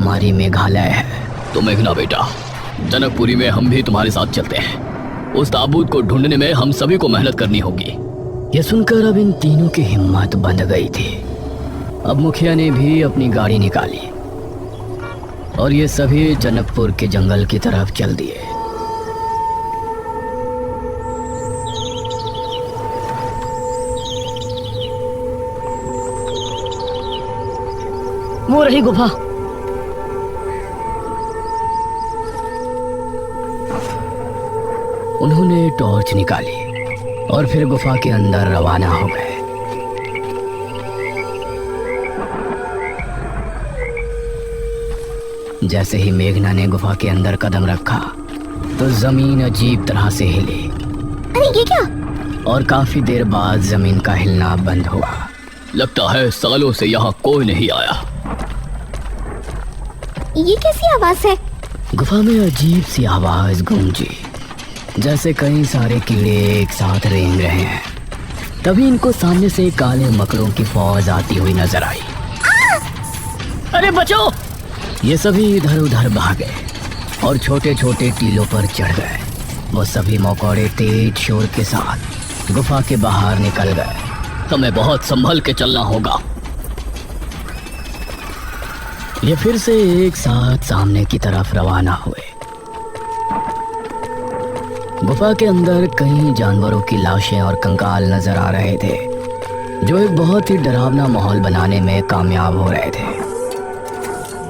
हमारी मेघालय है। तो मेघना बेटा, जनकपुरी में हम भी तुम्हारे साथ चलते हैं। उस ताबूत को ढूंढने में हम सभी को मेहनत करनी होगी। यह सुनकर अब इन तीनों की हिम्मत बंध गई थी। अब मुखिया ने भी अपनी गाड़ी निकाली और ये सभी जनकपुर के जंगल की तरफ चल दिए। वो रही गुफा। उन्होंने टॉर्च निकाली और फिर गुफा के अंदर रवाना हो गए। जैसे ही मेघना ने गुफा के अंदर कदम रखा तो जमीन अजीब तरह से हिली। अरे ये क्या? और काफी देर बाद जमीन का हिलना बंद हुआ। लगता है सालों से यहाँ कोई नहीं आया। ये कैसी आवाज है? गुफा में अजीब सी आवाज गूंजी, जैसे कई सारे कीड़े एक साथ रेंग रहे हैं। तभी इनको सामने से काले मकड़ों की फौज आती हुई नजर आई। अरे बचो! ये सभी इधर उधर भागे और छोटे छोटे टीलों पर चढ़ गए। वो सभी मकोड़े तेज शोर के साथ गुफा के बाहर निकल गए। हमें बहुत संभल के चलना होगा। ये फिर से एक साथ सामने की तरफ रवाना हुए। गुफा के अंदर कई जानवरों की लाशें और कंकाल नजर आ रहे थे, जो एक बहुत ही डरावना माहौल बनाने में कामयाब हो रहे थे।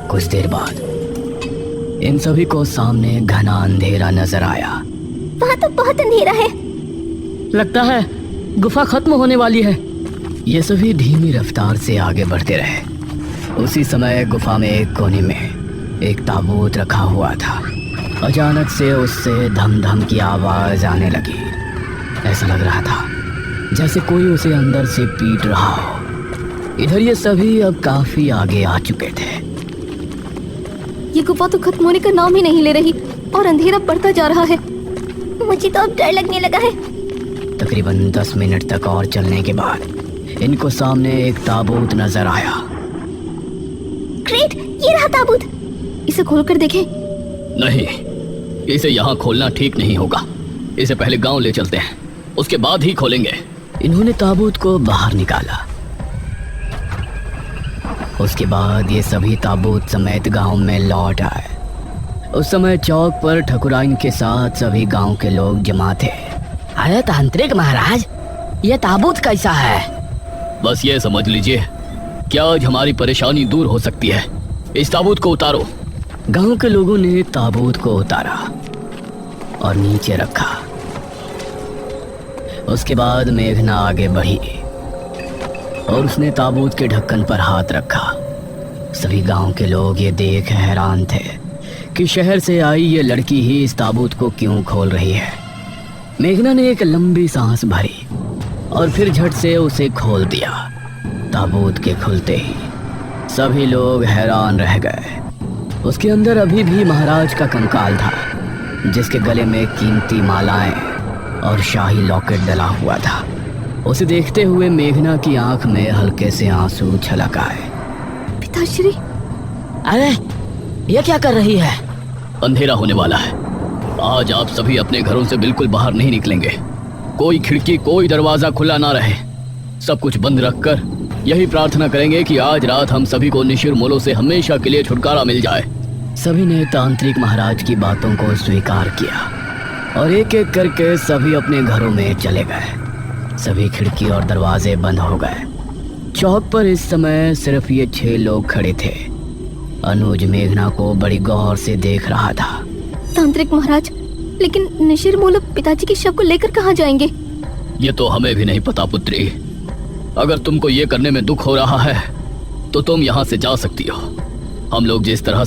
कुछ देर बाद इन सभी को सामने घना अंधेरा नजर आया। वहाँ तो बहुत अंधेरा है। लगता है गुफा खत्म होने वाली है। ये सभी धीमी रफ्तार से आगे बढ़ते रहे। उसी समय गुफा में एक कोने में एक ताबूत रखा हुआ था। अचानक से उससे धम धम की आवाज आने लगी। ऐसा लग रहा था जैसे कोई उसे अंदर से पीट रहा हो। इधर ये सभी अब काफी आगे आ चुके थे। ये गुफा तो खत्म होने का नाम ही नहीं ले रही और अंधेरा बढ़ता जा रहा है। मुझे तो अब डर लगने लगा है। तकरीबन 10 मिनट तक और चलने के बाद इनको सामने एक ताबूत नजर आया। ग्रेट, ये रहा ताबूत। इसे खोलकर देखें। नहीं, इसे यहाँ खोलना ठीक नहीं होगा। इसे पहले गांव ले चलते हैं, उसके बाद ही खोलेंगे। इन्होंने ताबूत को बाहर निकाला। उसके बाद ये सभी ताबूत समेत गांव में लौट आए। उस समय चौक पर ठकुराइन के साथ सभी गांव के लोग जमा थे। अरे तांत्रिक महाराज, ये ताबूत कैसा है? बस ये समझ लीजिए कि आज हमारी परेशानी दूर हो सकती है। इस ताबूत को उतारो। गांव के लोगों ने ताबूत को उतारा और नीचे रखा। उसके बाद मेघना आगे बढ़ी और उसने ताबूत के ढक्कन पर हाथ रखा। सभी गांव के लोग ये देख हैरान थे कि शहर से आई ये लड़की ही इस ताबूत को क्यों खोल रही है। मेघना ने एक लंबी सांस भरी और फिर झट से उसे खोल दिया। ताबूत के खुलते ही सभी लोग हैरान रह गए। उसके अंदर अभी भी महाराज का कंकाल था, जिसके गले में कीमती मालाएं और शाही लॉकेट डला हुआ था। उसे देखते हुए मेघना की आंख में हल्के से आंसू छलक आए। पिताश्री! अरे ये क्या कर रही है? अंधेरा होने वाला है। आज आप सभी अपने घरों से बिल्कुल बाहर नहीं निकलेंगे। कोई खिड़की, कोई दरवाजा खुला ना रहे। सब कुछ बंद रखकर यही प्रार्थना करेंगे कि आज रात हम सभी को निशिर-मोलो से हमेशा के लिए छुटकारा मिल जाए। सभी ने तांत्रिक महाराज की बातों को स्वीकार किया और एक एक करके सभी अपने घरों में चले गए। सभी खिड़की और दरवाजे बंद हो गए। चौक पर इस समय सिर्फ ये 6 लोग खड़े थे। अनुज मेघना को बड़ी गौर से देख रहा था। तांत्रिक महाराज, लेकिन निशिर-मोलो पिताजी के शव को लेकर कहाँ जाएंगे? ये तो हमें भी नहीं पता पुत्री। अगर तुमको ये करने में दुख हो रहा है तो तुम यहाँ से जा सकती हो। हम लोग जिस तरह